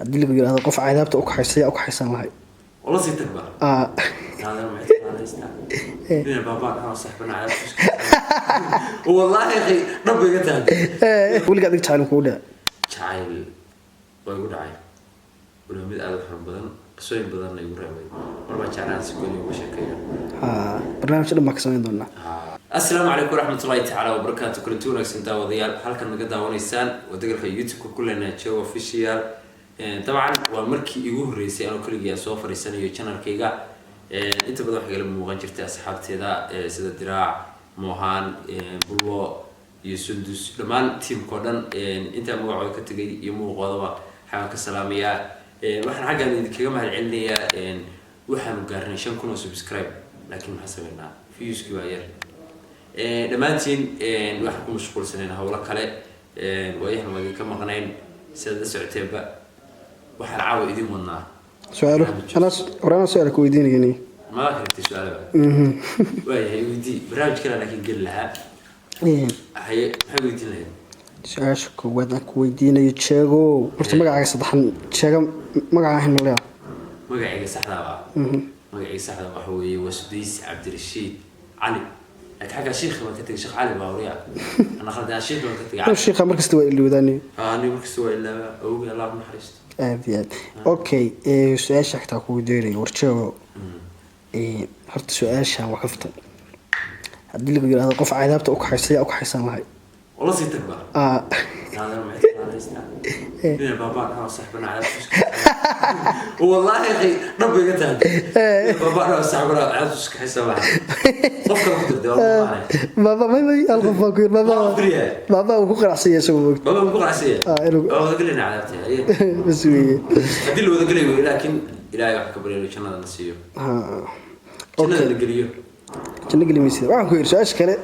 haddii lagu yiraahdo qof cadaabta u kaxaysay u kaxaysan lahay والله سيتك بقى هذا ما يستاهل بين بابا انا صاحبنا على والله يا اخي ربي قتل weliga adig jacayl ku dhaa jacayl way ugu dhacay wala mid aad u xun badan qisooyin badan ay ugu reebay marba jacayl si gooni ugu sheekeeyo barnaamij dhan ma ka samayn doonaa السلام عليكم ورحمة الله تعالى وبركاته كل تونا كسنتا وضيال halkan naga daawaneysaan wadagalka YouTube kulena Joe official طبعا ومركي igu horeysay aan kaliya soo fariisanayo channelkayga inta badan waxa kala muuqan jirtay asxaabteeda sida diraac Mohan Bulwo iyo Sundus dhamaan teamko dhan inta magacooda ka tagay iyo muuqaadaba waxaan ka salaamayaa waxaan xaggan idinkaga mahad celinayaa waxaan gaarnay 5,000 subscribe laakiin waxa sameynaa views-ki waa yar dhamaantiin waxaan ku mashquulsanayn hawlo kale waayaan wadi ka maqnayn sida socotayba waxaan caawa idin wadnaa su'aalo ana su'aal ku weydiinayni ما كنت سؤال واي ودي برامج كلا لكن قل لها هي ودي لها su'aasha koowaad aan ku weydiinayo jeego horta magacaaga saddexan jeega magacaaga ma leeyahay magacayga saxda ah magacayga saxda ah waxa weeye Wasdiis Cabdirashiid Cali حاجه شيخ ما كنت شيخ علي باوريا انا خلد شيخ ما كنت الشيخ مركز استوى اللي وداني انا مركز استوى الا او الله محرست ابيض اوكي سؤال شحتها كو ديري ورجو horta su'aashan waa kaftan haddii lagu yiraahdo qof cadaabta u kaxaysay u kaxaysan lahay والله سيتك بقى هذا ما يستاهل بين بابا انا صاحبنا على والله يا اخي ربي قتل بابا انا صاحبنا على حساب qofka ku dirday baba may alqof ku baba ku qaraxsay isagoo baba ku qaraxsay oo galina cadaabtay bas weeye hadii loo galayo laakiin ilaahay wax ka bariyo jannada nasiyo jannada la galiyo jannada galimaysa waxaan ku yiri su'aash kale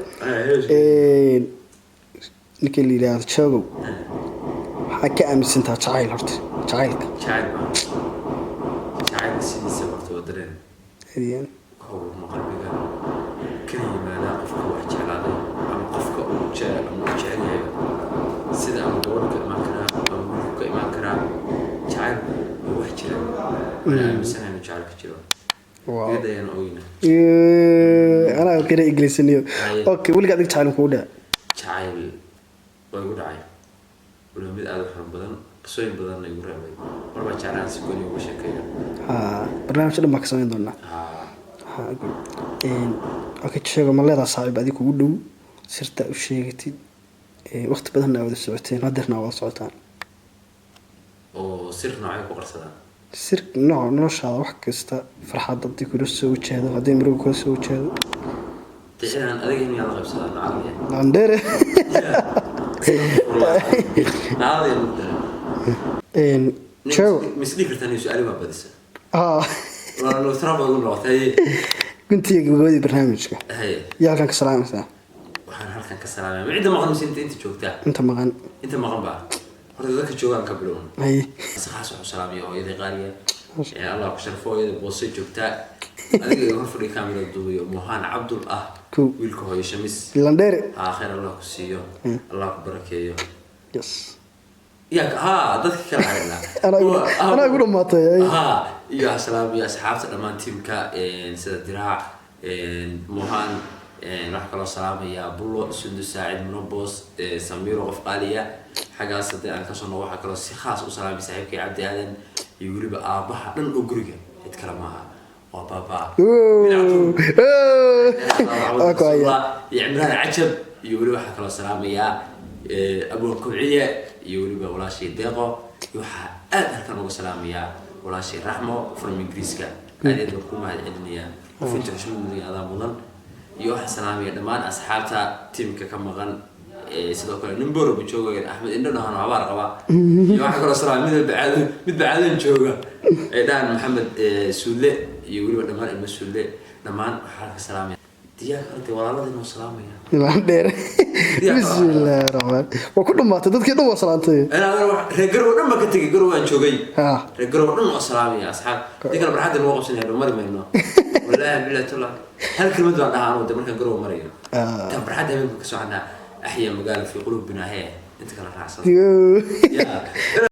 ninkii la yiraahdo joogo waxa ka aaminsantaa jacayl horta jacaylka jacayl sidiisa horta wadareen hadiyaan oo qalbiga kaliya maana qofka wax jeclaaday ama qofka uu jecel sida ama gabadha imaan karaa ama wiilka imaan karaa jacayl wax jira aaminsanaa jacaylka jiro يدين أوينا. أنا كده إنجليزية. أوكي ولي قاعد يتعلم كودا. تعال ويقول عاي. ولا مد هذا حرام بدن قصين بدن يقول رأي. مرة تعال سكوني وبشكل. برنامج ده ما كسرين دونا. أوكي تشيء ما له صعب هذيك كودو صرت أشياء كتير وقت بدنا نعود الساعتين هدرنا أول ساعتين. أو صرنا عاي بقرصنا. sir noloshaada wax kasta farxad dadii ku soo jeedo hadii maruu ku soo jeedo tixaan adiga in la qabsado caawiya landere show misliirtani su'aal ma badisa wala loo tarabo ugu noqday kuntiga gabadhii barnaamijka yaa kan ka salaamaysaa waxaan halkan ka salaamay cid ma qanaysan inta joogtaa inta maqan baa horta dadka joogan ka bilown ay saxaas oo salaamiyo hooyada qaaliya ee Allah ku sharfo hooyada boos joogta adiga hor fadhi kaamiro duubiyo Mohan Abdul wiilka hooyo Shamis landere aakhir Allah ku siiyo Allah ku barakeeyo yes yaa dadka kala hayna ana ugu dhamaatay iyo salaamiyo asxaabta dhamaan teamka sida diraac Mohan wax kala salaamaya Bulwo Sundus Saacid Monobos Samiro qof qaaliya xagaas hadii aan ka soo noqo waxa kala si khaas u salaamay saaxiibkay Cabdi Aadan iyo waliba aabaha dhan oo guriga cid kala maaha waa baba Imraan Cajab iyo waliba waxa kala salaamaya Abu Kubciye iyo waliba walaashii Deeqo iyo waxa aad halkan uga salaamaya walaashii Raxmo from Ingiriiska aad ku mahad celinaya finta xushmada aad mudan iyo waxa salaamaya dhamaan asxaabta teamka ka maqan sidoo kale number ugu jooga Ahmed indho dhahan abaar qaba iyo waxa kale salaamada mid bacaadan jooga daan Maxamed Suule iyo waliba dhamaan ilmo Suule dhamaan waxa ka salaamaya diyaar arday walaaladina salaamaya landere bismillaahir rahmaan wa ku dhamaatay dadkii dhan waa salaantay ana reegaro dhan ma ka tagay garo waan joogay reegaro dhan waa salaamaya asxaab dadka barxada loo qabsanay mari mayno wallahi billahi tala hal kelmad baan dhahaan oo marka garo marayo tan barxada ka soo xanaa أحيا مقال في قلوبنا هي أنت كلا راح